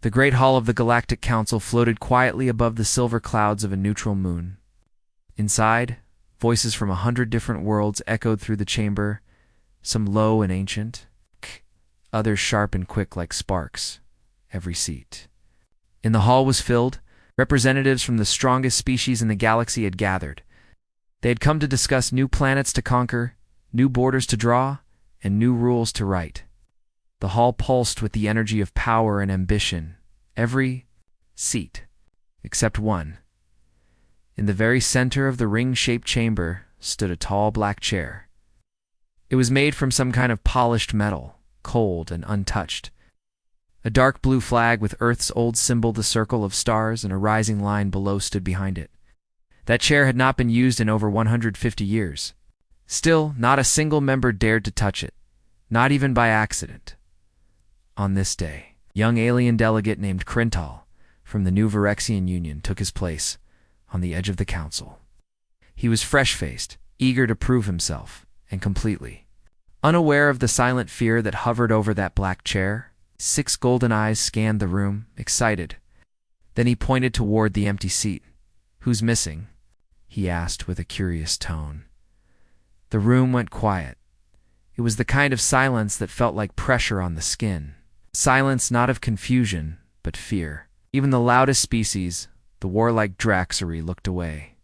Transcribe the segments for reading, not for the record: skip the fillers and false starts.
The great hall of the Galactic Council floated quietly above the silver clouds of a neutral moon. Inside, voices from 100 different worlds echoed through the chamber, some low and ancient, others sharp and quick like sparks, every seat. In the hall was filled. Representatives from the strongest species in the galaxy had gathered. They had come to discuss new planets to conquer, new borders to draw, and new rules to write. The hall pulsed with the energy of power and ambition. Every seat, except one. In the very center of the ring-shaped chamber stood a tall black chair. It was made from some kind of polished metal, cold and untouched. A dark blue flag with Earth's old symbol, the circle of stars, and a rising line below stood behind it. That chair had not been used in over 150 years. Still, not a single member dared to touch it, not even by accident. On this day, a young alien delegate named Crintal from the new Virexian Union took his place on the edge of the council. He was fresh-faced, eager to prove himself, and completely unaware of the silent fear that hovered over that black chair. 6 golden eyes scanned the room, excited. Then he pointed toward the empty seat. "Who's missing?" he asked with a curious tone. The room went quiet. It was the kind of silence that felt like pressure on the skin. Silence not of confusion, but fear. Even the loudest species, the warlike Draxery, looked away.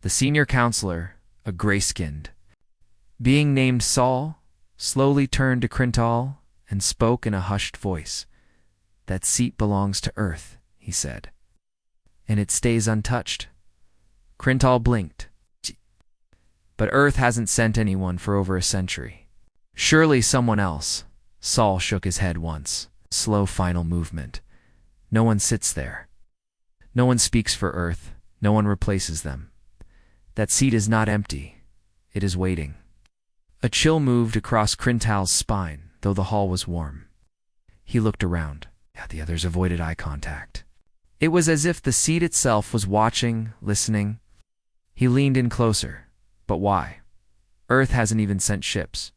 The senior counselor, a gray-skinned being named Saul, slowly turned to Crintal and spoke in a hushed voice. "That seat belongs to Earth," he said. "And it stays untouched." Crintal blinked. "But Earth hasn't sent anyone for over a century." "Surely someone else." Saul shook his head once. Slow final movement. "No one sits there. No one speaks for Earth. No one replaces them. That seat is not empty. It is waiting." A chill moved across Crintal's spine, though the hall was warm. He looked around. The others avoided eye contact. It was as if the seat itself was watching, listening. He leaned in closer. "But why? Earth hasn't even sent ships.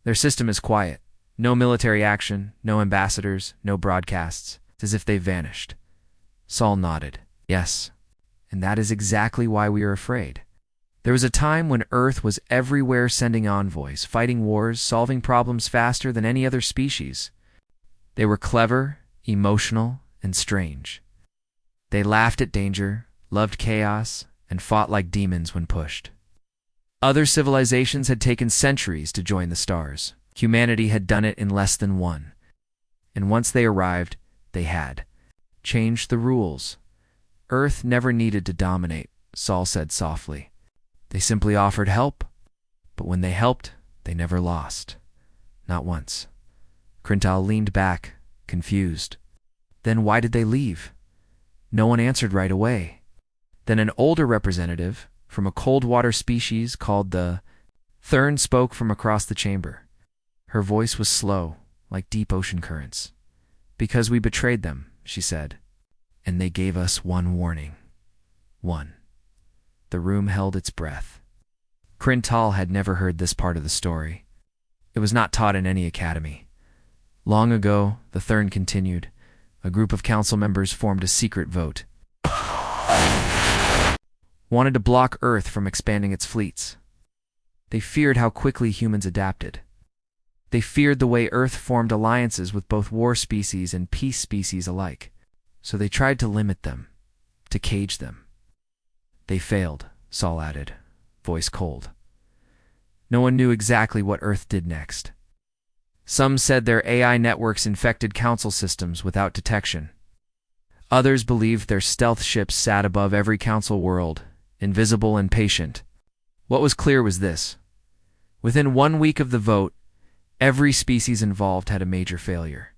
Their system is quiet. No military action, no ambassadors, no broadcasts. It's as if they vanished." Saul nodded. "Yes, and that is exactly why we are afraid. There was a time when Earth was everywhere, sending envoys, fighting wars, solving problems faster than any other species. They were clever, emotional, and strange. They laughed at danger, loved chaos, and fought like demons when pushed. Other civilizations had taken centuries to join the stars. Humanity had done it in less than one. And once they arrived, they had changed the rules. Earth never needed to dominate," Saul said softly. "They simply offered help. But when they helped, they never lost. Not once." Crintal leaned back, confused. "Then why did they leave?" No one answered right away. Then an older representative from a cold-water species called the Thurn spoke from across the chamber. Her voice was slow, like deep ocean currents. "Because we betrayed them," she said. "And they gave us one warning. One." The room held its breath. Crintal had never heard this part of the story. It was not taught in any academy. Long ago, the Thurn continued, a group of council members formed a secret vote. Wanted to block Earth from expanding its fleets. They feared how quickly humans adapted. They feared the way Earth formed alliances with both war species and peace species alike. So they tried to limit them, to cage them. "They failed," Saul added, voice cold. No one knew exactly what Earth did next. Some said their AI networks infected council systems without detection. Others believed their stealth ships sat above every council world, invisible and patient. What was clear was this. Within 1 week of the vote, every species involved had a major failure.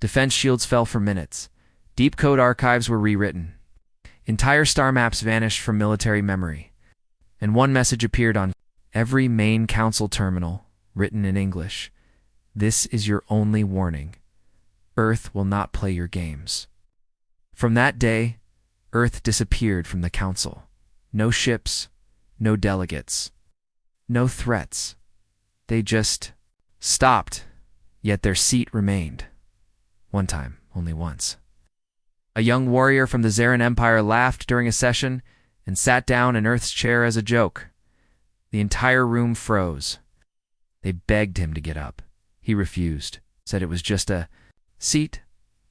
Defense shields fell for minutes. Deep code archives were rewritten. Entire star maps vanished from military memory. And one message appeared on every main council terminal, written in English. "This is your only warning. Earth will not play your games." From that day, Earth disappeared from the council. No ships, no delegates, no threats. They just stopped, yet their seat remained. One time, only once. A young warrior from the Zarin Empire laughed during a session and sat down in Earth's chair as a joke. The entire room froze. They begged him to get up. He refused, said it was just a seat.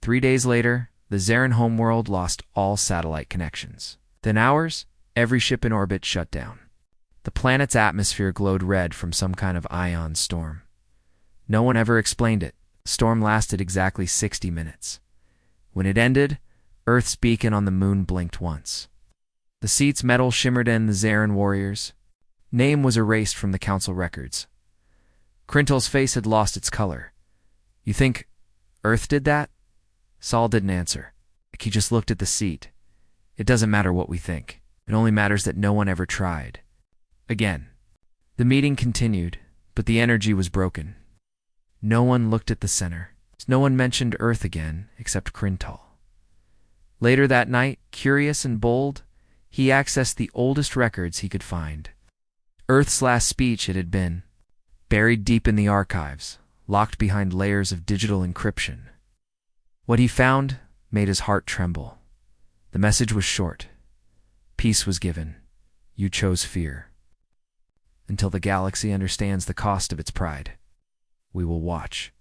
3 days later, the Zarin homeworld lost all satellite connections. Within hours, every ship in orbit shut down. The planet's atmosphere glowed red from some kind of ion storm. No one ever explained it. The storm lasted exactly 60 minutes. When it ended, Earth's beacon on the moon blinked once. The seat's metal shimmered in the Zarin warrior's name was erased from the council records. Crintel's face had lost its color. "You think Earth did that?" Saul didn't answer. He just looked at the seat. "It doesn't matter what we think. It only matters that no one ever tried." Again. The meeting continued, but the energy was broken. No one looked at the center. No one mentioned Earth again, except Crintel. Later that night, curious and bold, he accessed the oldest records he could find. Earth's last speech it had been, buried deep in the archives, locked behind layers of digital encryption. What he found made his heart tremble. The message was short. Peace was given. You chose fear. Until the galaxy understands the cost of its pride, we will watch.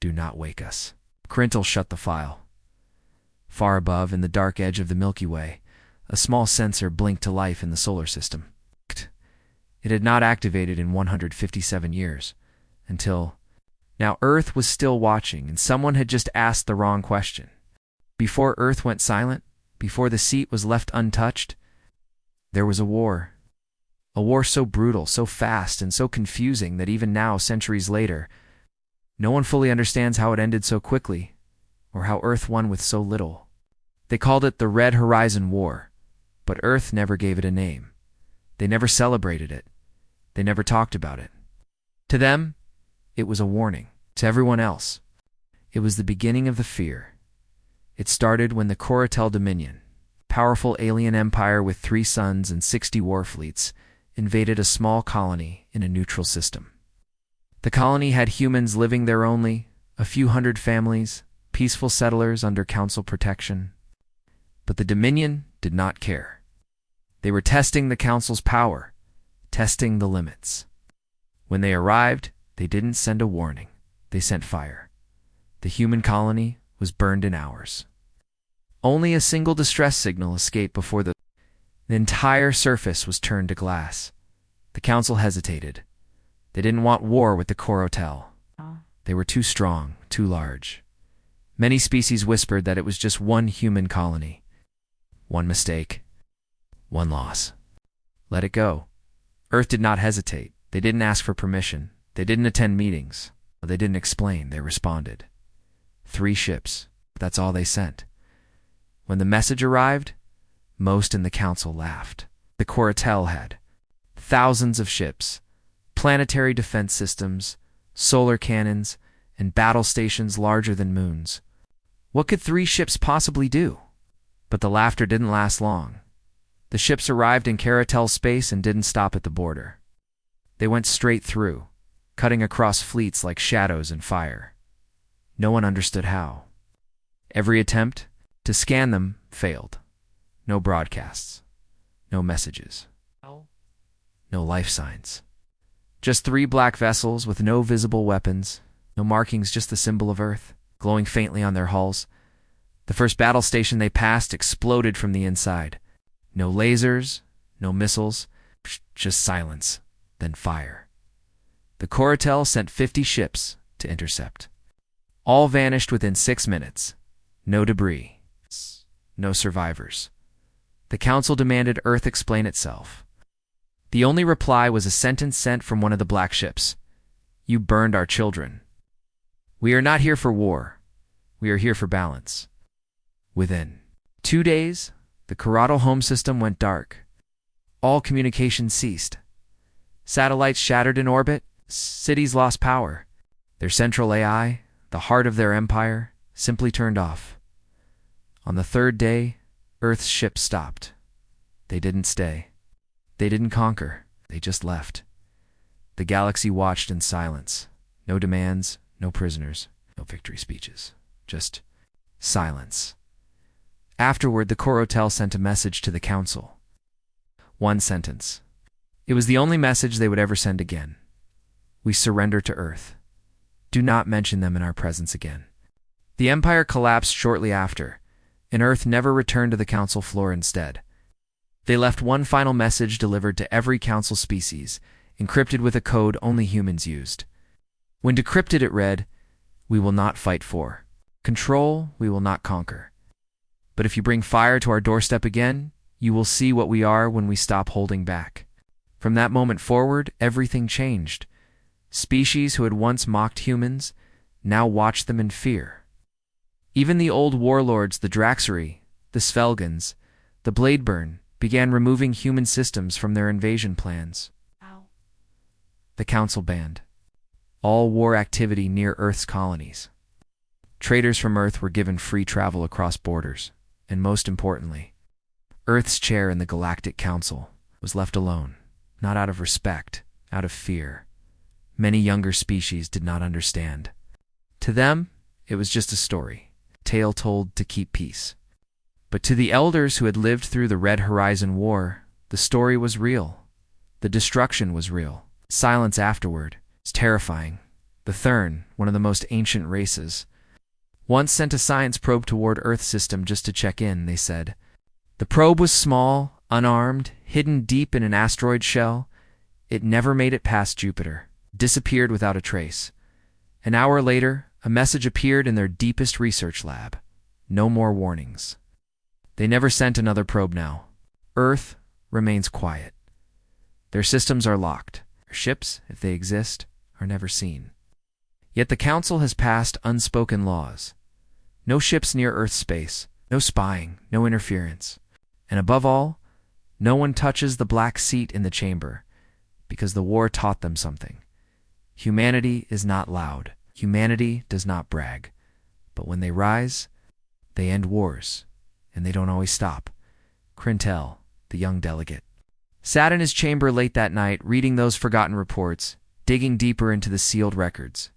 Do not wake us. Crintel shut the file. Far above, in the dark edge of the Milky Way, a small sensor blinked to life in the solar system. It had not activated in 157 years, until now Earth was still watching, and someone had just asked the wrong question. Before Earth went silent, before the seat was left untouched, there was a war. A war so brutal, so fast, and so confusing that even now, centuries later, no one fully understands how it ended so quickly, or how Earth won with so little. They called it the Red Horizon War, but Earth never gave it a name. They never celebrated it. They never talked about it. To them, it was a warning. To everyone else, it was the beginning of the fear. It started when the Corotel Dominion, powerful alien empire with 3 suns and 60 war fleets, invaded a small colony in a neutral system. The colony had humans living there only, a few hundred families, peaceful settlers under council protection. But the Dominion did not care. They were testing the council's power, testing the limits. When they arrived, they didn't send a warning. They sent fire. The human colony was burned in hours. Only a single distress signal escaped before the entire surface was turned to glass. The council hesitated. They didn't want war with the Corotel. They were too strong, too large. Many species whispered that it was just one human colony. One mistake. One loss. Let it go. Earth did not hesitate. They didn't ask for permission. They didn't attend meetings. They didn't explain. They responded. 3 ships. That's all they sent. When the message arrived, most in the council laughed. The Corotel had thousands of ships, planetary defense systems, solar cannons, and battle stations larger than moons. What could 3 ships possibly do? But the laughter didn't last long. The ships arrived in Corotel space and didn't stop at the border. They went straight through, cutting across fleets like shadows in fire. No one understood how. Every attempt to scan them failed. No broadcasts. No messages. No life signs. Just 3 black vessels with no visible weapons, no markings, just the symbol of Earth, glowing faintly on their hulls. The first battle station they passed exploded from the inside. No lasers, no missiles, just silence, then fire. The Corotel sent 50 ships to intercept. All vanished within 6 minutes. No debris. No survivors. The council demanded Earth explain itself. The only reply was a sentence sent from one of the black ships. "You burned our children. We are not here for war. We are here for balance." Within 2 days, the Corotel home system went dark. All communication ceased. Satellites shattered in orbit. Cities lost power. Their central AI, the heart of their empire, simply turned off. On the 3rd day, Earth's ships stopped. They didn't stay. They didn't conquer. They just left. The galaxy watched in silence. No demands, no prisoners, no victory speeches. Just Silence. Afterward, the Corotel sent a message to the council. One sentence. It was the only message they would ever send again. We surrender to Earth. Do not mention them in our presence again. The Empire collapsed shortly after, and Earth never returned to the council floor instead. They left one final message delivered to every council species, encrypted with a code only humans used. When decrypted, it read, "We will not fight for. Control, we will not conquer. But if you bring fire to our doorstep again, you will see what we are when we stop holding back." From that moment forward, everything changed. Species who had once mocked humans now watched them in fear. Even the old warlords, the Draxery, the Svelgans, the Bladeburn, began removing human systems from their invasion plans. Ow. The council banned all war activity near Earth's colonies. Traders from Earth were given free travel across borders, and most importantly, Earth's chair in the Galactic Council was left alone, not out of respect, out of fear. Many younger species did not understand. To them, it was just a story, a tale told to keep peace. But to the elders who had lived through the Red Horizon War, the story was real. The destruction was real. Silence afterward is terrifying. The Thurn, one of the most ancient races, once sent a science probe toward Earth's system just to check in, they said. The probe was small, unarmed, hidden deep in an asteroid shell. It never made it past Jupiter, disappeared without a trace. An hour later, a message appeared in their deepest research lab. No more warnings. They never sent another probe now. Earth remains quiet. Their systems are locked. Their ships, if they exist, are never seen. Yet the Council has passed unspoken laws. No ships near Earth's space, no spying, no interference. And above all, no one touches the black seat in the chamber, because the war taught them something. Humanity is not loud. Humanity does not brag. But when they rise, they end wars, and they don't always stop. Crintel, the young delegate, sat in his chamber late that night, reading those forgotten reports, digging deeper into the sealed records.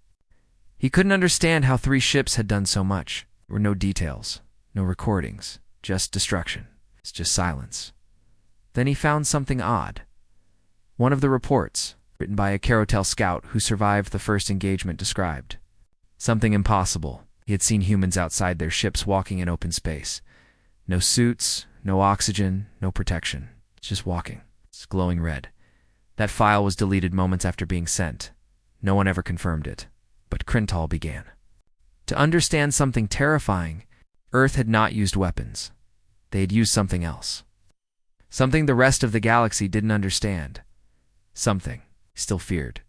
He couldn't understand how 3 ships had done so much. There were no details, no recordings, just destruction. It's just silence. Then he found something odd. One of the reports, written by a Carotel scout who survived the first engagement, described something impossible. He had seen humans outside their ships walking in open space. No suits, no oxygen, no protection. Just walking. It's glowing red. That file was deleted moments after being sent. No one ever confirmed it. But Crintal began to understand something terrifying. Earth had not used weapons. They had used something else. Something the rest of the galaxy didn't understand. Something he still feared.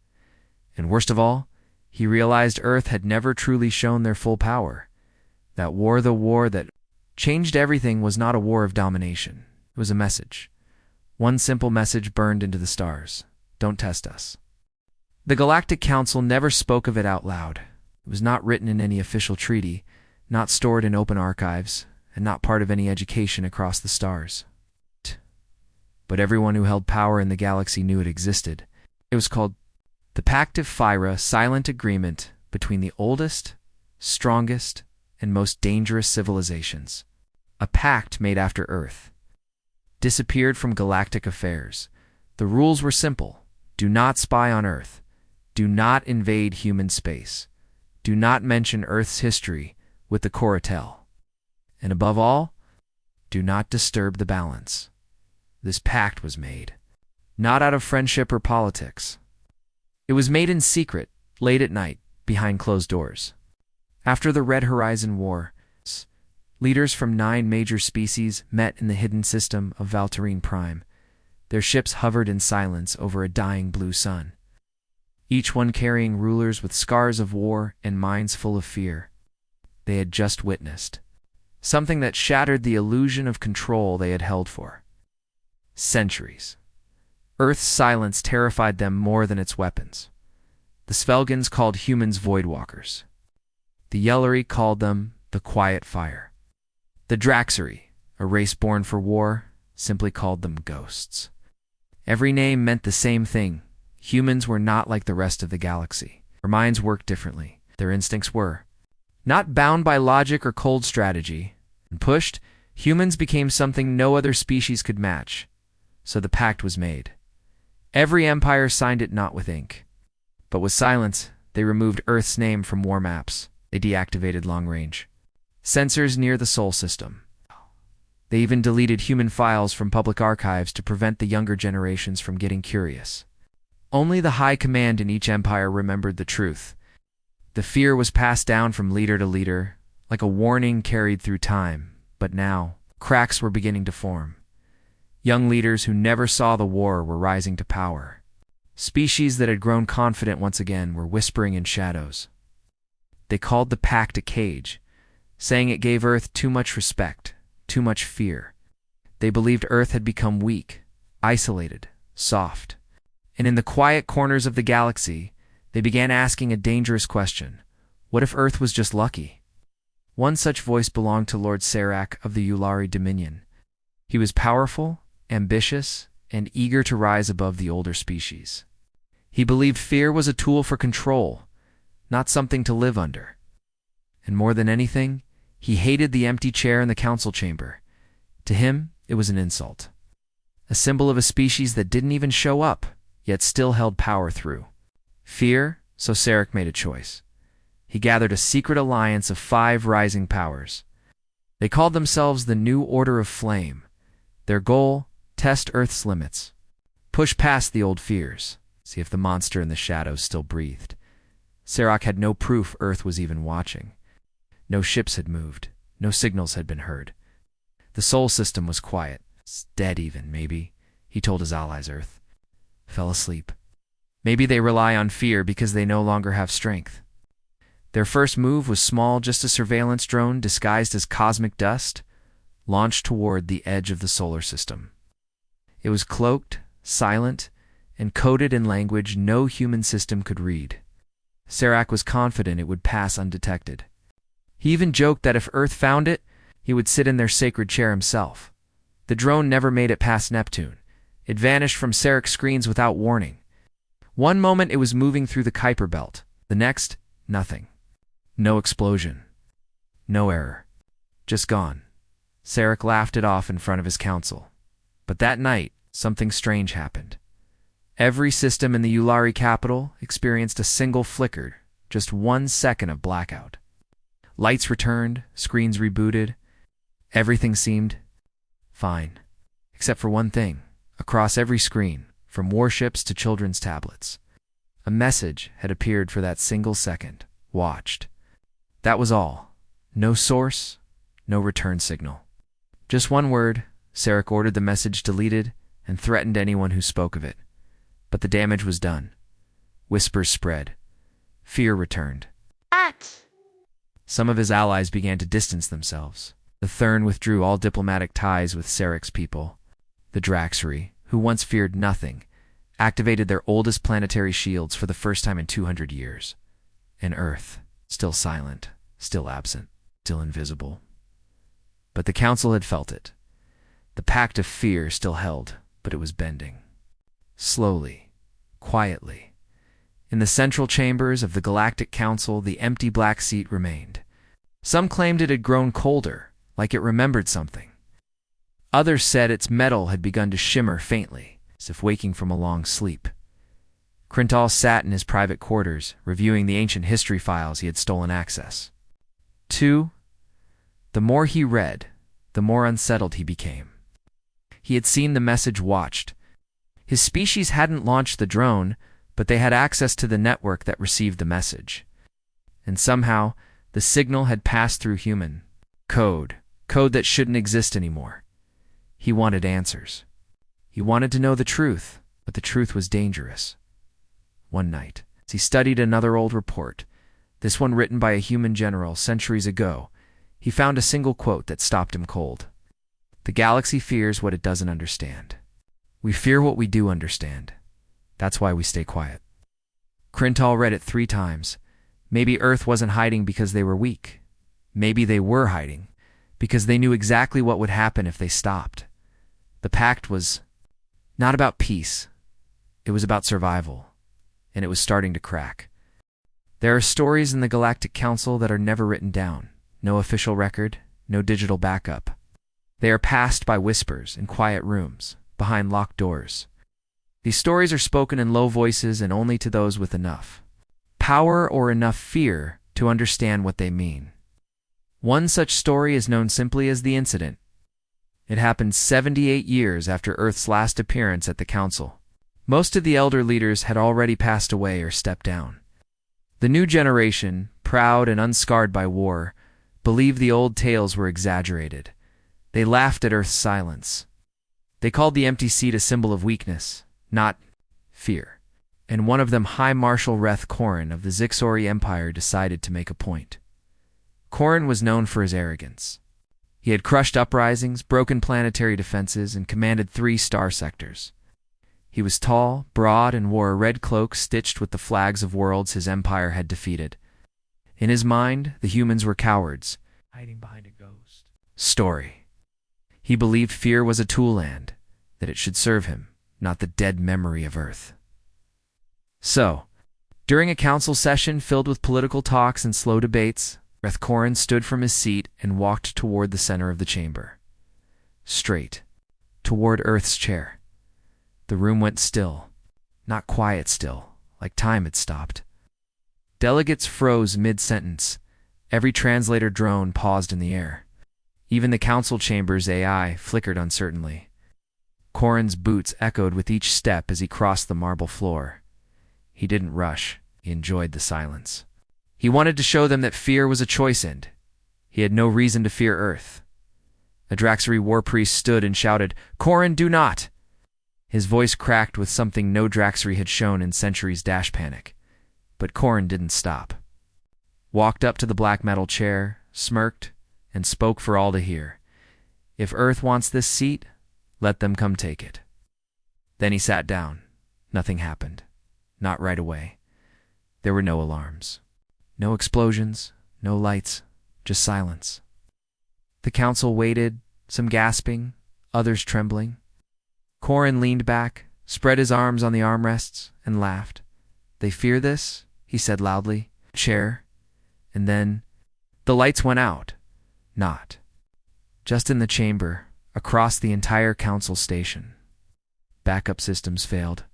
And worst of all, he realized Earth had never truly shown their full power. That war, the war that changed everything, was not a war of domination. It was a message. One simple message burned into the stars. Don't test us. The Galactic Council never spoke of it out loud. It was not written in any official treaty, not stored in open archives, and not part of any education across the stars. But everyone who held power in the galaxy knew it existed. It was called the Pact of Phyra, silent agreement between the oldest, strongest, and most dangerous civilizations. A pact made after Earth. Disappeared from galactic affairs. The rules were simple. Do not spy on Earth. Do not invade human space. Do not mention Earth's history with the Corotel. And above all, do not disturb the balance. This pact was made, not out of friendship or politics. It was made in secret, late at night, behind closed doors. After the Red Horizon War, leaders from 9 major species met in the hidden system of Valterine Prime. Their ships hovered in silence over a dying blue sun, each one carrying rulers with scars of war and minds full of fear. They had just witnessed something that shattered the illusion of control they had held for centuries. Earth's silence terrified them more than its weapons. The Svelgans called humans voidwalkers. The Yellery called them the Quiet Fire. The Draxery, a race born for war, simply called them ghosts. Every name meant the same thing. Humans were not like the rest of the galaxy. Their minds worked differently. Their instincts were Not bound by logic or cold strategy. And pushed, humans became something no other species could match. So the pact was made. Every empire signed it not with ink, but with silence. They removed Earth's name from war maps. They deactivated long-range sensors near the Sol system. They even deleted human files from public archives to prevent the younger generations from getting curious. Only the high command in each empire remembered the truth. The fear was passed down from leader to leader, like a warning carried through time. But now, cracks were beginning to form. Young leaders who never saw the war were rising to power. Species that had grown confident once again were whispering in shadows. They called the pact a cage, saying it gave Earth too much respect, too much fear. They believed Earth had become weak, isolated, soft. And in the quiet corners of the galaxy, they began asking a dangerous question. What if Earth was just lucky? One such voice belonged to Lord Serac of the Yulari Dominion. He was powerful, ambitious, and eager to rise above the older species. He believed fear was a tool for control, not something to live under. And more than anything, he hated the empty chair in the council chamber. To him, it was an insult. A symbol of a species that didn't even show up, yet still held power through. Fear, so Serac made a choice. He gathered a secret alliance of 5 rising powers. They called themselves the New Order of Flame. Their goal, test Earth's limits. Push past the old fears. See if the monster in the shadows still breathed. Serac had no proof Earth was even watching. No ships had moved. No signals had been heard. The Sol system was quiet. It's dead even, maybe, he told his allies Earth. Fell asleep. Maybe they rely on fear because they no longer have strength. Their first move was small, just a surveillance drone disguised as cosmic dust, launched toward the edge of the solar system. It was cloaked, silent, and coded in language no human system could read. Serac was confident it would pass undetected. He even joked that if Earth found it, he would sit in their sacred chair himself. The drone never made it past Neptune. It vanished from Serac's screens without warning. One moment it was moving through the Kuiper Belt. The next, nothing. No explosion. No error. Just gone. Serac laughed it off in front of his council. But that night, something strange happened. Every system in the Yulari capital experienced a single flicker, just 1 second of blackout. Lights returned, screens rebooted. Everything seemed fine. Except for one thing. Across every screen, from warships to children's tablets, a message had appeared for that single second. Watched. That was all. No source, no return signal. Just one word. Serac ordered the message deleted and threatened anyone who spoke of it. But the damage was done. Whispers spread. Fear returned. Some of his allies began to distance themselves. The Thurn withdrew all diplomatic ties with Serac's people. The Draxery, who once feared nothing, activated their oldest planetary shields for the first time in 200 years. And Earth, still silent, still absent, still invisible. But the Council had felt it. The pact of fear still held, but it was bending. Slowly, quietly. In the central chambers of the Galactic Council, the empty black seat remained. Some claimed it had grown colder, like it remembered something. Others said its metal had begun to shimmer faintly, as if waking from a long sleep. Crintal sat in his private quarters, reviewing the ancient history files he had stolen access. 2. The more he read, the more unsettled he became. He had seen the message watched. His species hadn't launched the drone, but they had access to the network that received the message. And somehow, the signal had passed through human code that shouldn't exist anymore. He wanted answers. He wanted to know the truth, but the truth was dangerous. One night, as he studied another old report, this one written by a human general centuries ago, he found a single quote that stopped him cold. The galaxy fears what it doesn't understand. We fear what we do understand. That's why we stay quiet. Crintal read it 3 times. Maybe Earth wasn't hiding because they were weak. Maybe they were hiding because they knew exactly what would happen if they stopped. The pact was not about peace. It was about survival, and it was starting to crack. There are stories in the Galactic Council that are never written down. No official record, no digital backup. They are passed by whispers in quiet rooms, behind locked doors. These stories are spoken in low voices and only to those with enough power or enough fear to understand what they mean. One such story is known simply as the Incident. It happened 78 years after Earth's last appearance at the Council. Most of the elder leaders had already passed away or stepped down. The new generation, proud and unscarred by war, believed the old tales were exaggerated. They laughed at Earth's silence. They called the empty seat a symbol of weakness, not fear. And one of them, High Marshal Reth Korin of the Zixori Empire, decided to make a point. Korin was known for his arrogance. He had crushed uprisings, broken planetary defenses, and commanded 3 star sectors. He was tall, broad, and wore a red cloak stitched with the flags of worlds his empire had defeated. In his mind, the humans were cowards, hiding behind a ghost story. He believed fear was a tool and that it should serve him, not the dead memory of Earth. So, during a council session filled with political talks and slow debates, Reth Korin stood from his seat and walked toward the center of the chamber. Straight, toward Earth's chair. The room went still, not quiet still, like time had stopped. Delegates froze mid-sentence. Every translator drone paused in the air. Even the council chamber's AI flickered uncertainly. Korin's boots echoed with each step as he crossed the marble floor. He didn't rush. He enjoyed the silence. He wanted to show them that fear was a choice and he had no reason to fear Earth. A Draxari war priest stood and shouted, "Korin, do not!" His voice cracked with something no Draxari had shown in centuries' dash panic. But Korin didn't stop. Walked up to the black metal chair, smirked, and spoke for all to hear. "If Earth wants this seat, let them come take it." Then he sat down. Nothing happened. Not right away. There were no alarms. No explosions, no lights, just silence. The council waited, some gasping, others trembling. Korin leaned back, spread his arms on the armrests, and laughed. "They fear this?" he said loudly. "Chair." And then the lights went out. Not just in the chamber, across the entire council station. Backup systems failed.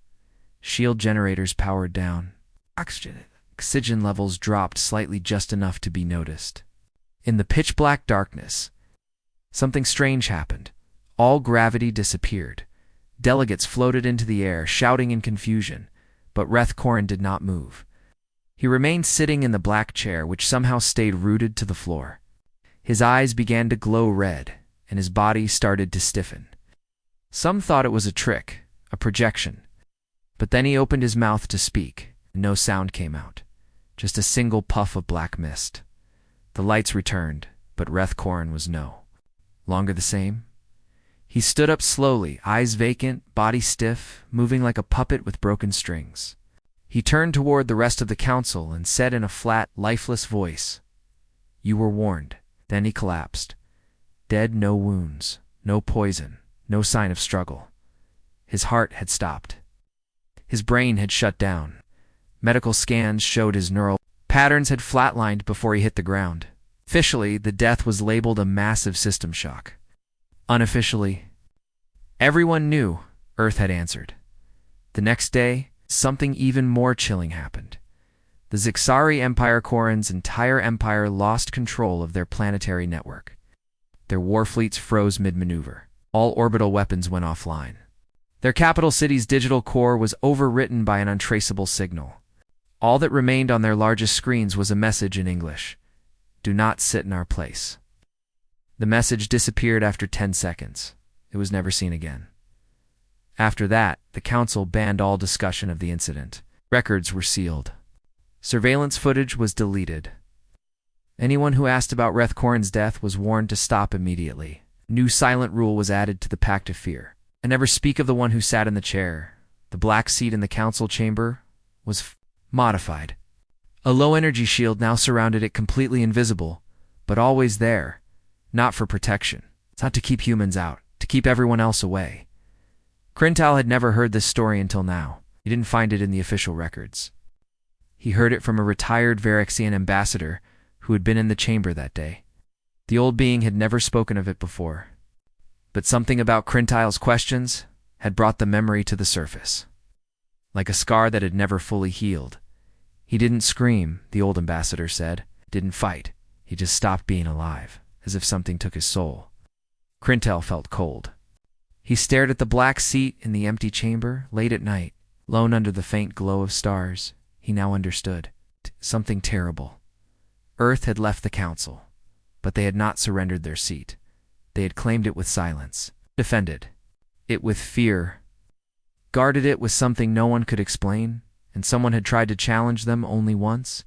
Shield generators powered down. Oxygen levels dropped slightly, just enough to be noticed. In the pitch-black darkness, something strange happened. All gravity disappeared. Delegates floated into the air, shouting in confusion, but Reth Korin did not move. He remained sitting in the black chair, which somehow stayed rooted to the floor. His eyes began to glow red, and his body started to stiffen. Some thought it was a trick, a projection. But then he opened his mouth to speak, and no sound came out, just a single puff of black mist. The lights returned, but Reth Korin was no longer the same. He stood up slowly, eyes vacant, body stiff, moving like a puppet with broken strings. He turned toward the rest of the council and said in a flat, lifeless voice, "You were warned." Then he collapsed. Dead, no wounds, no poison, no sign of struggle. His heart had stopped. His brain had shut down. Medical scans showed his neural patterns had flatlined before he hit the ground. Officially, the death was labeled a massive system shock. Unofficially, everyone knew Earth had answered. The next day, something even more chilling happened. The Zixari Empire Korin's entire empire lost control of their planetary network. Their war fleets froze mid-maneuver. All orbital weapons went offline. Their capital city's digital core was overwritten by an untraceable signal. All that remained on their largest screens was a message in English: "Do not sit in our place." The message disappeared after 10 seconds. It was never seen again. After that, the council banned all discussion of the incident. Records were sealed. Surveillance footage was deleted. Anyone who asked about Reth Korin's death was warned to stop immediately. New silent rule was added to the Pact of Fear. And never speak of the one who sat in the chair. The black seat in the council chamber was modified. A low-energy shield now surrounded it, completely invisible, but always there. Not for protection. It's not to keep humans out, to keep everyone else away. Krintal had never heard this story until now. He didn't find it in the official records. He heard it from a retired Varixian ambassador who had been in the chamber that day. The old being had never spoken of it before, but something about Crintile's questions had brought the memory to the surface. Like a scar that had never fully healed. He didn't scream, the old ambassador said, didn't fight. He just stopped being alive, as if something took his soul. Crintile felt cold. He stared at the black seat in the empty chamber late at night, lone under the faint glow of stars. He now understood. Something terrible. Earth had left the council, but they had not surrendered their seat. They had claimed it with silence, defended it with fear, guarded it with something no one could explain, and someone had tried to challenge them only once,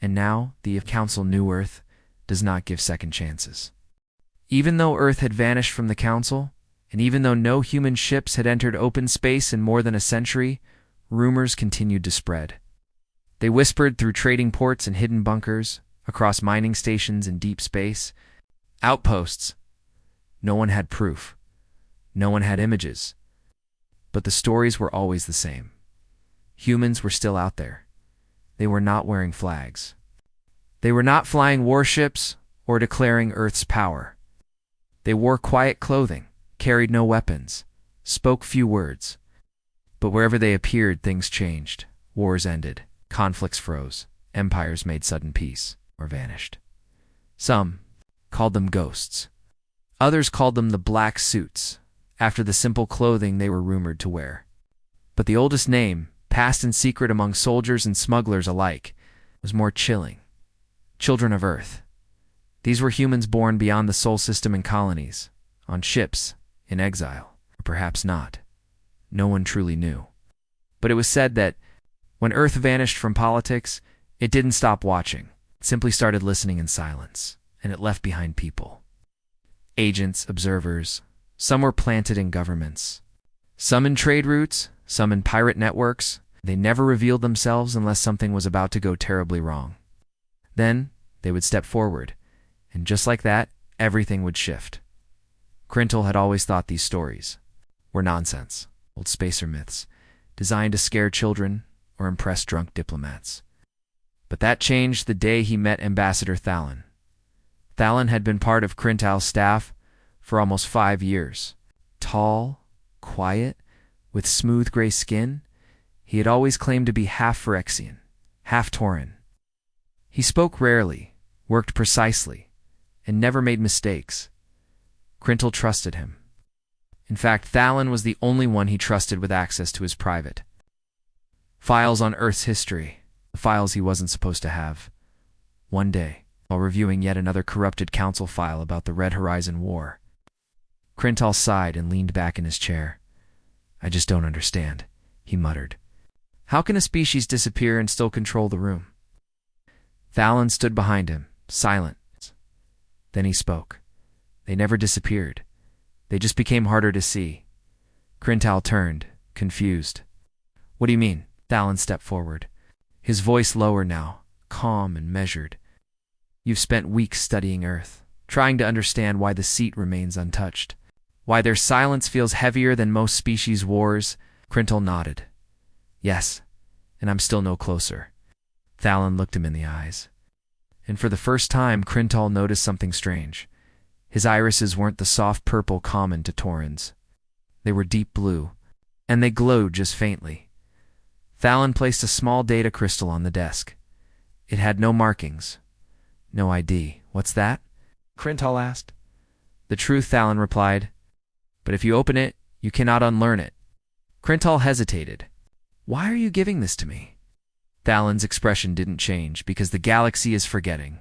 and now the council knew Earth does not give second chances. Even though Earth had vanished from the council, and even though no human ships had entered open space in more than a century, rumors continued to spread. They whispered through trading ports and hidden bunkers, across mining stations in deep space, outposts. No one had proof. No one had images. But the stories were always the same. Humans were still out there. They were not wearing flags. They were not flying warships or declaring Earth's power. They wore quiet clothing, carried no weapons, spoke few words. But wherever they appeared, things changed. Wars ended. Conflicts froze. Empires made sudden peace, or vanished. Some called them ghosts. Others called them the black suits, after the simple clothing they were rumored to wear. But the oldest name, passed in secret among soldiers and smugglers alike, was more chilling. Children of Earth. These were humans born beyond the Sol system in colonies, on ships, in exile, or perhaps not. No one truly knew. But it was said that when Earth vanished from politics, it didn't stop watching. It simply started listening in silence, and it left behind people. Agents, observers. Some were planted in governments. Some in trade routes, some in pirate networks. They never revealed themselves unless something was about to go terribly wrong. Then they would step forward, and just like that, everything would shift. Crintile had always thought these stories were nonsense, old spacer myths, designed to scare children or impress drunk diplomats. But that changed the day he met Ambassador Thalon. Thalon had been part of Crintile's staff for almost 5 years. Tall, quiet, with smooth gray skin, he had always claimed to be half Phyrexian, half Tauran. He spoke rarely, worked precisely, and never made mistakes. Crintile trusted him. In fact, Thalon was the only one he trusted with access to his private files on Earth's history, the files he wasn't supposed to have. One day, while reviewing yet another corrupted council file about the Red Horizon War, Crintile sighed and leaned back in his chair. "I just don't understand," he muttered. "How can a species disappear and still control the room?" Thalon stood behind him, silent. Then he spoke. "They never disappeared. They just became harder to see." Crintile turned, confused. "What do you mean?" Thalon stepped forward, his voice lower now, calm and measured. "You've spent weeks studying Earth, trying to understand why the seat remains untouched, why their silence feels heavier than most species' wars." Crintile nodded. "Yes, and I'm still no closer." Thalon looked him in the eyes. And for the first time, Crintile noticed something strange. His irises weren't the soft purple common to Taurans. They were deep blue, and they glowed just faintly. Thalon placed a small data crystal on the desk. It had no markings, no ID. "What's that?" Crintile asked. "The truth," Thalon replied. "But if you open it, you cannot unlearn it." Crintile hesitated. "Why are you giving this to me?" Thalon's expression didn't change because the galaxy is forgetting.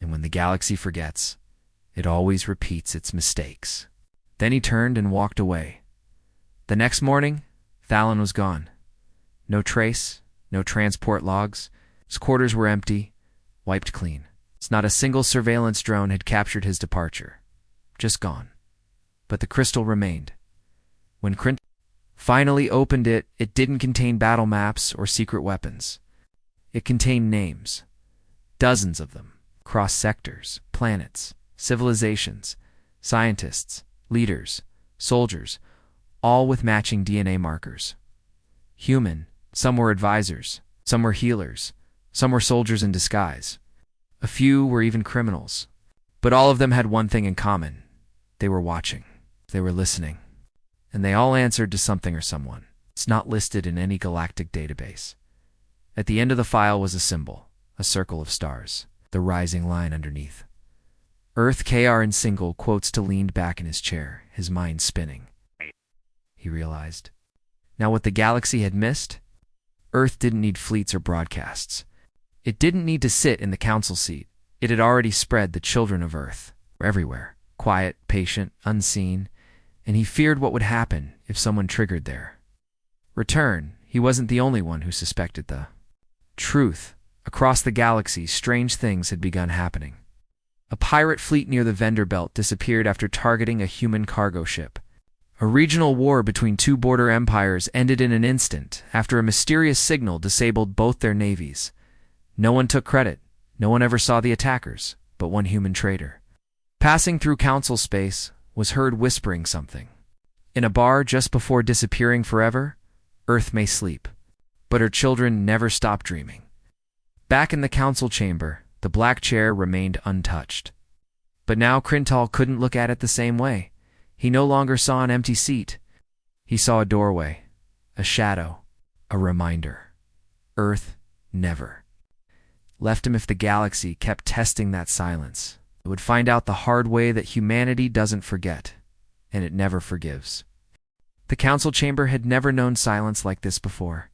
And when the galaxy forgets, it always repeats its mistakes. Then he turned and walked away. The next morning, Thalon was gone. No trace, no transport logs. His quarters were empty, wiped clean. Not a single surveillance drone had captured his departure. Just gone. But the crystal remained. When Crintile finally opened it, it didn't contain battle maps or secret weapons. It contained names. Dozens of them. Across sectors, planets, civilizations, scientists, leaders, soldiers, all with matching DNA markers. Human, some were advisors, Some were healers. Some were soldiers in disguise. A few were even criminals. But all of them had one thing in common. They were watching. They were listening. And they all answered to something or someone. It's not listed in any galactic database. At the end of the file was a symbol, a circle of stars, the rising line underneath. Earth KR in single quotes to leaned back in his chair, his mind spinning. He realized. Now what the galaxy had missed? Earth didn't need fleets or broadcasts. It didn't need to sit in the council seat. It had already spread the children of Earth everywhere, quiet, patient, unseen, and he feared what would happen if someone triggered their return. He wasn't the only one who suspected the truth. Across the galaxy, strange things had begun happening. A pirate fleet near the Vendor Belt disappeared after targeting a human cargo ship. A regional war between two border empires ended in an instant after a mysterious signal disabled both their navies. No one took credit. No one ever saw the attackers, but one human traitor. Passing through council space, was heard whispering something. In a bar just before disappearing forever, Earth may sleep, but her children never stop dreaming. Back in the council chamber, the black chair remained untouched. But now Crintal couldn't look at it the same way. He no longer saw an empty seat. He saw a doorway, a shadow, a reminder. Earth never left him. If the galaxy kept testing that silence, it would find out the hard way that humanity doesn't forget, and it never forgives. The council chamber had never known silence like this before.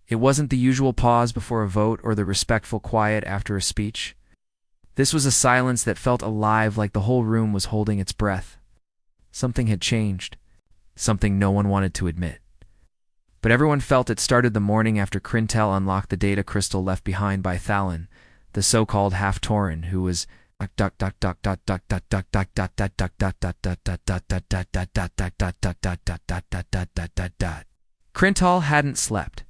It wasn't the usual pause before a vote or the respectful quiet after a speech. This was a silence that felt alive, like the whole room was holding its breath. Something had changed, something no one wanted to admit. But everyone felt it started the morning after Crintel unlocked the data crystal left behind by Thalon, the so-called half-Tauran who was Crintal hadn't slept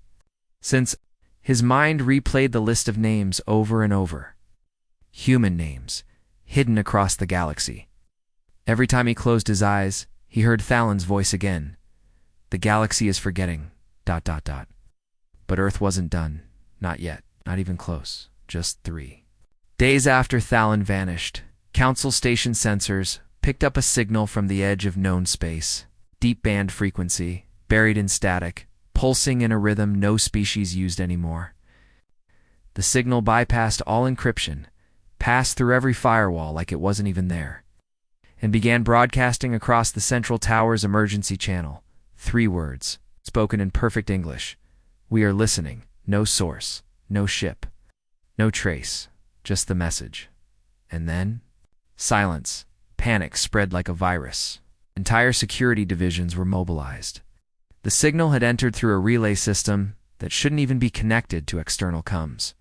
since his mind replayed the list of names over and over. Human names, hidden across the galaxy. Every time he closed his eyes, he heard Thalon's voice again. The galaxy is forgetting, ... But Earth wasn't done. Not yet. Not even close. Just 3 days after Thalon vanished, Council Station sensors picked up a signal from the edge of known space. Deep band frequency, buried in static, pulsing in a rhythm no species used anymore. The signal bypassed all encryption, passed through every firewall like it wasn't even there, and began broadcasting across the Central Tower's emergency channel. 3 words, spoken in perfect English. We are listening. No source, no ship, no trace, just the message. And then, silence. Panic spread like a virus. Entire security divisions were mobilized. The signal had entered through a relay system that shouldn't even be connected to external comms.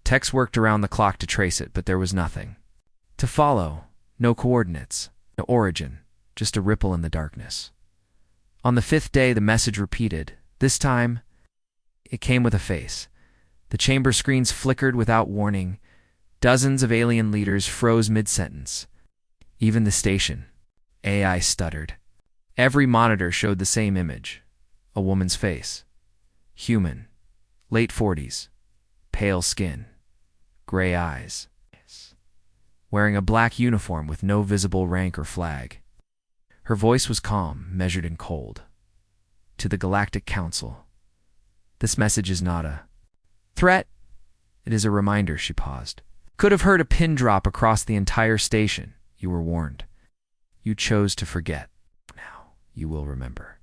Techs worked around the clock to trace it, but there was nothing to follow. No coordinates, no origin, just a ripple in the darkness. On the 5th day, the message repeated. This time, it came with a face. The chamber screens flickered without warning. Dozens of alien leaders froze mid-sentence. Even the station. AI stuttered. Every monitor showed the same image. A woman's face. Human. Late 40s. Pale skin. Gray eyes. Wearing a black uniform with no visible rank or flag. Her voice was calm, measured and cold. To the Galactic Council. This message is not a threat. It is a reminder. She paused. Could have heard a pin drop across the entire station. You were warned. You chose to forget. Now you will remember.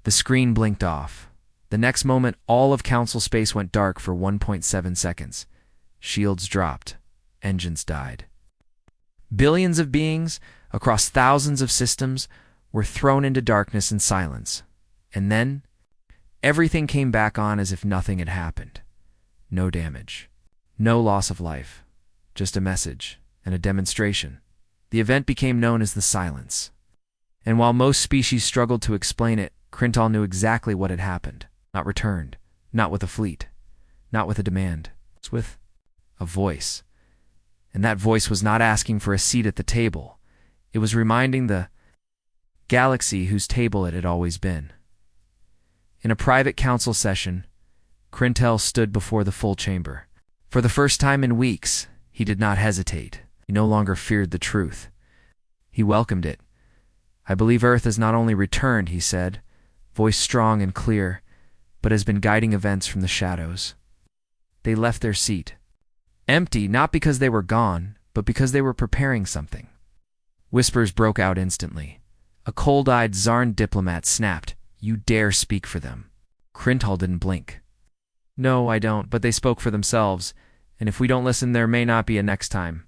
The screen blinked off. The next moment, all of council space went dark for 1.7 seconds. Shields dropped. Engines died. Billions of beings, across thousands of systems, were thrown into darkness and silence. And then, everything came back on as if nothing had happened. No damage. No loss of life. Just a message and a demonstration. The event became known as the Silence. And while most species struggled to explain it, Crintal knew exactly what had happened. Not returned. Not with a fleet. Not with a demand. It was with a voice. And that voice was not asking for a seat at the table. It was reminding the galaxy whose table it had always been. In a private council session, Crintel stood before the full chamber. For the first time in weeks, he did not hesitate. He no longer feared the truth. He welcomed it. "I believe Earth has not only returned," he said, voice strong and clear, "but has been guiding events from the shadows." They left their seat. Empty, not because they were gone, but because they were preparing something. Whispers broke out instantly. A cold-eyed Zarn diplomat snapped, "You dare speak for them?" Crintal didn't blink. "No, I don't, but they spoke for themselves, and if we don't listen, there may not be a next time."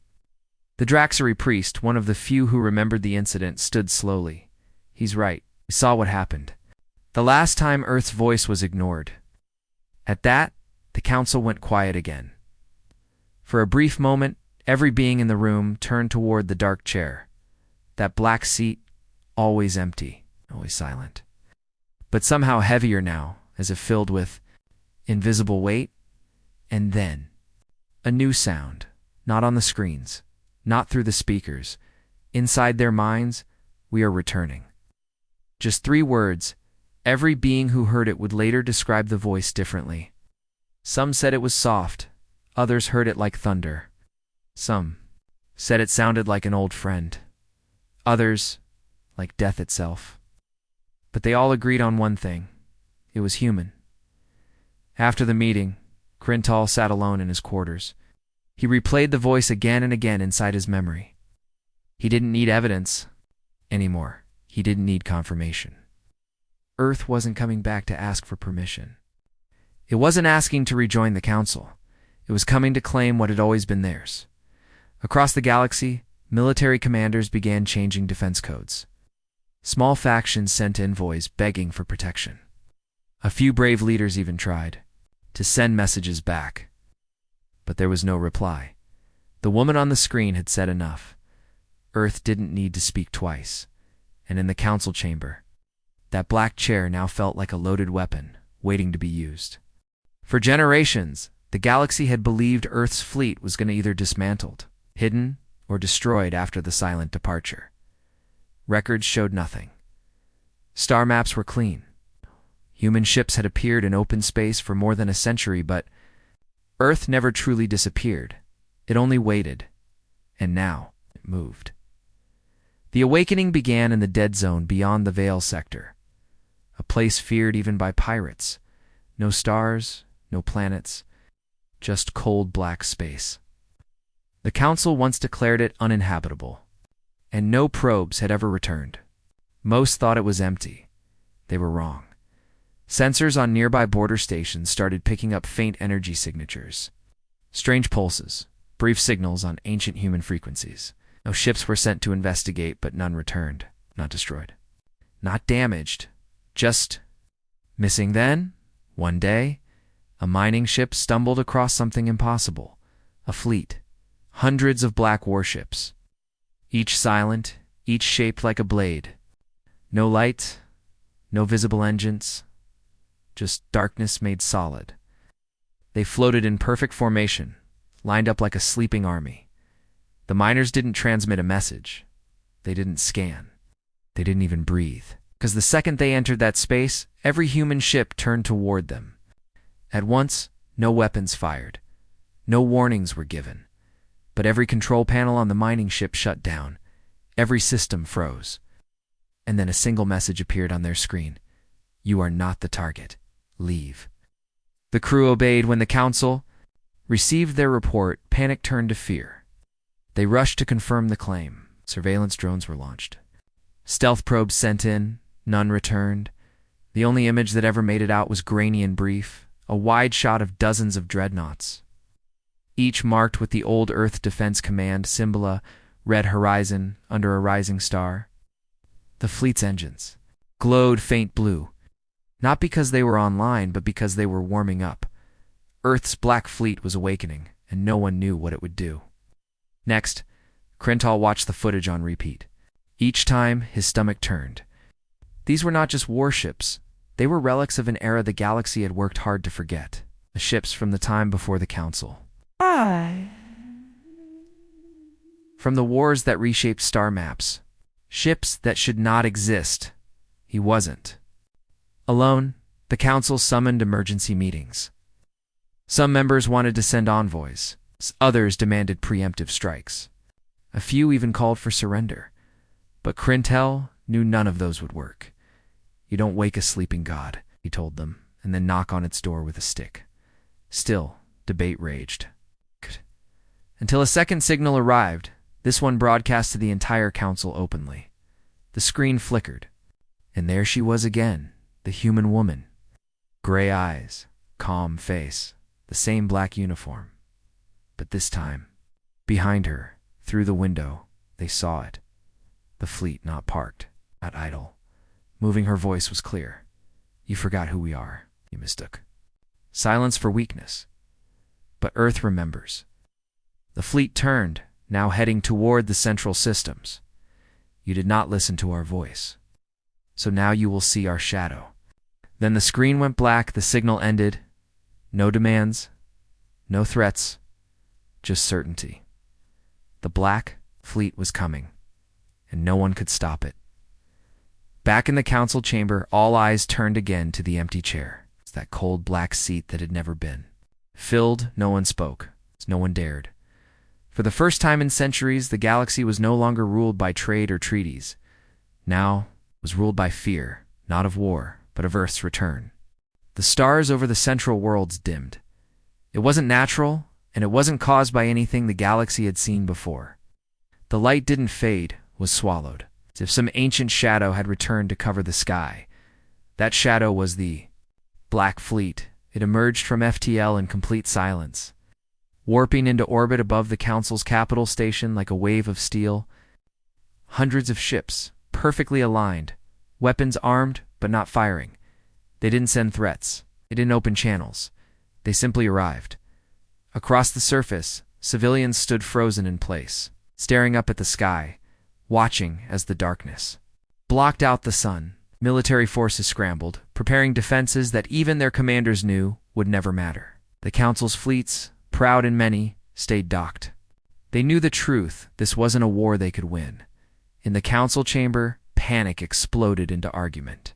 The Draxery priest, one of the few who remembered the incident, stood slowly. "He's right. We saw what happened. The last time Earth's voice was ignored." At that, the council went quiet again. For a brief moment, every being in the room turned toward the dark chair. That black seat, always empty, always silent. But somehow heavier now, as if filled with invisible weight. And then, a new sound, not on the screens, not through the speakers. Inside their minds, "We are returning." Just 3 words. Every being who heard it would later describe the voice differently. Some said it was soft, others heard it like thunder. Some said it sounded like an old friend, others like death itself. But they all agreed on one thing: it was human. After the meeting, Crintal sat alone in his quarters. He replayed the voice again and again inside his memory. He didn't need evidence anymore. He didn't need confirmation. Earth wasn't coming back to ask for permission. It wasn't asking to rejoin the council. It was coming to claim what had always been theirs. Across the galaxy, military commanders began changing defense codes. Small factions sent envoys begging for protection. A few brave leaders even tried to send messages back. But there was no reply. The woman on the screen had said enough. Earth didn't need to speak twice. And in the council chamber, that black chair now felt like a loaded weapon, waiting to be used. For generations, the galaxy had believed Earth's fleet was going to either dismantled, hidden, or destroyed after the silent departure. Records showed nothing. Star maps were clean. Human ships had appeared in open space for more than a century, but Earth never truly disappeared. It only waited. And now, it moved. The awakening began in the dead zone beyond the Veil sector, a place feared even by pirates. No stars, no planets, just cold black space. The Council once declared it uninhabitable, and no probes had ever returned. Most thought it was empty. They were wrong. Sensors on nearby border stations started picking up faint energy signatures. Strange pulses, brief signals on ancient human frequencies. No ships were sent to investigate, but none returned. Not destroyed. Not damaged. Just missing. Then, one day, a mining ship stumbled across something impossible. A fleet. Hundreds of black warships. Each silent, each shaped like a blade. No light, no visible engines. Just darkness made solid. They floated in perfect formation, lined up like a sleeping army. The miners didn't transmit a message. They didn't scan. They didn't even breathe. Because the second they entered that space, every human ship turned toward them. At once, no weapons fired. No warnings were given. But every control panel on the mining ship shut down. Every system froze. And then a single message appeared on their screen. "You are not the target. Leave." The crew obeyed. When the Council received their report, panic turned to fear. They rushed to confirm the claim. Surveillance drones were launched. Stealth probes sent in. None returned. The only image that ever made it out was grainy and brief, a wide shot of dozens of dreadnoughts, each marked with the old Earth Defense Command symbol, red horizon under a rising star. The fleet's engines glowed faint blue, not because they were online, but because they were warming up. Earth's black fleet was awakening, and no one knew what it would do. Next, Crintal watched the footage on repeat. Each time, his stomach turned. These were not just warships. They were relics of an era the galaxy had worked hard to forget. The ships from the time before the Council. From the wars that reshaped star maps. Ships that should not exist. He wasn't alone. The Council summoned emergency meetings. Some members wanted to send envoys. Others demanded preemptive strikes. A few even called for surrender. But Crintel knew none of those would work. "You don't wake a sleeping god," he told them, and then knock on its door with a stick. Still, debate raged. Until a second signal arrived, this one broadcast to the entire council openly. The screen flickered, and there she was again, the human woman. Gray eyes, calm face, the same black uniform. But this time, behind her, through the window, they saw it. The fleet not parked, not idle. Moving, her voice was clear. "You forgot who we are. You mistook silence for weakness. But Earth remembers." The fleet turned, now heading toward the central systems. "You did not listen to our voice. So now you will see our shadow." Then the screen went black, the signal ended. No demands, no threats, just certainty. The Black Fleet was coming, and no one could stop it. Back in the council chamber, all eyes turned again to the empty chair. It's that cold black seat that had never been. Filled, no one spoke. No one dared. For the first time in centuries, the galaxy was no longer ruled by trade or treaties. Now it was ruled by fear, not of war, but of Earth's return. The stars over the central worlds dimmed. It wasn't natural, and it wasn't caused by anything the galaxy had seen before. The light didn't fade, was swallowed, as if some ancient shadow had returned to cover the sky. That shadow was the Black Fleet. It emerged from FTL in complete silence, warping into orbit above the Council's capital station like a wave of steel. Hundreds of ships, perfectly aligned, weapons armed but not firing. They didn't send threats. They didn't open channels. They simply arrived. Across the surface, civilians stood frozen in place, staring up at the sky, watching as the darkness blocked out the sun. Military forces scrambled, preparing defenses that even their commanders knew would never matter. The Council's fleets, proud and many, stayed docked. They knew the truth. This wasn't a war they could win. In the council chamber, panic exploded into argument.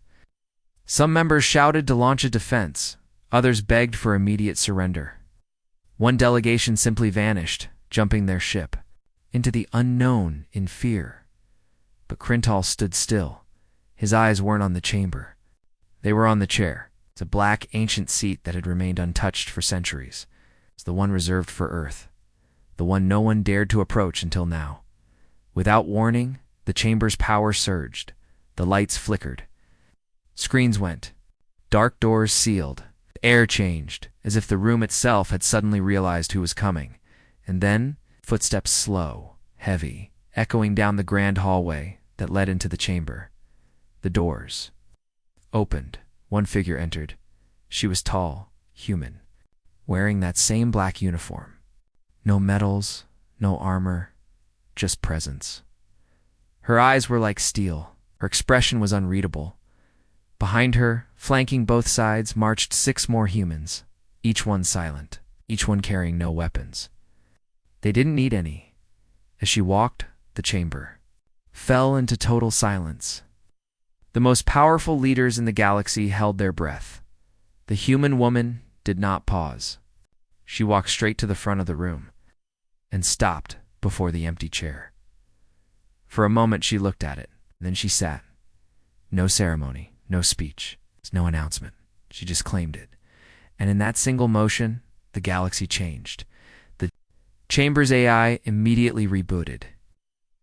Some members shouted to launch a defense. Others begged for immediate surrender. One delegation simply vanished, jumping their ship into the unknown in fear. But Crintal stood still. His eyes weren't on the chamber. They were on the chair. It's a black, ancient seat that had remained untouched for centuries. It's the one reserved for Earth. The one no one dared to approach until now. Without warning, the chamber's power surged. The lights flickered. Screens went. Dark doors sealed. The air changed, as if the room itself had suddenly realized who was coming. And then, footsteps slow, heavy, echoing down the grand hallway that led into the chamber. The doors opened. One figure entered. She was tall, human, wearing that same black uniform. No medals, no armor, just presence. Her eyes were like steel. Her expression was unreadable. Behind her, flanking both sides, marched 6 more humans, each one silent, each one carrying no weapons. They didn't need any. As she walked, the chamber fell into total silence. The most powerful leaders in the galaxy held their breath. The human woman did not pause. She walked straight to the front of the room and stopped before the empty chair. For a moment she looked at it, then she sat. No ceremony, no speech, no announcement. She just claimed it. And in that single motion, the galaxy changed. The chamber's AI immediately rebooted.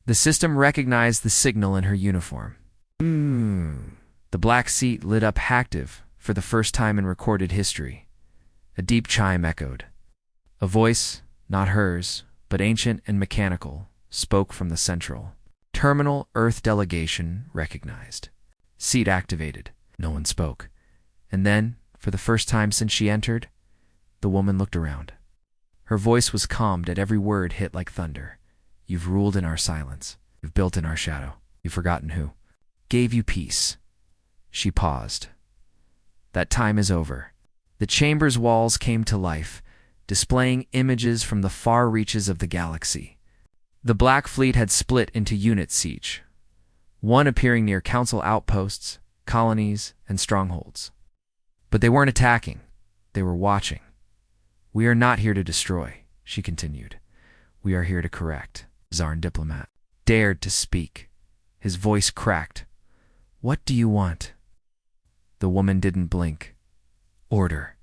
The system recognized the signal in her uniform. The black seat lit up active for the first time in recorded history. A deep chime echoed. A voice, not hers, but ancient and mechanical, spoke from the central terminal. Earth delegation recognized. Seat activated. No one spoke. And then, for the first time since she entered, the woman looked around. Her voice was calmed at every word hit like thunder. "You've ruled in our silence. You've built in our shadow. You've forgotten who gave you peace." She paused. That time is over. The chamber's walls came to life, displaying images from the far reaches of the galaxy. The Black Fleet had split into units each, one appearing near council outposts, colonies, and strongholds. But they weren't attacking. They were watching. "We are not here to destroy," she continued. "We are here to correct." Czarn diplomat dared to speak. His voice cracked. "What do you want?" The woman didn't blink. "Order."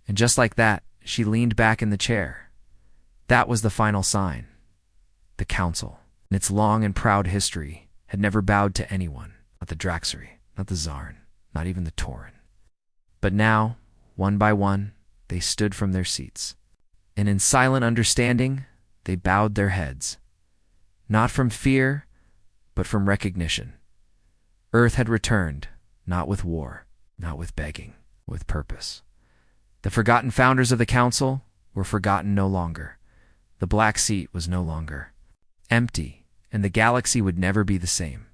And just like that, she leaned back in the chair. That was the final sign. The council, in its long and proud history, had never bowed to anyone. Not the Draxery, not the Czarn, not even the Tauren. But now, one by one, they stood from their seats. And in silent understanding, they bowed their heads. Not from fear, but from recognition. Earth had returned, not with war, not with begging, with purpose. The forgotten founders of the council were forgotten no longer. The black seat was no longer empty, and the galaxy would never be the same.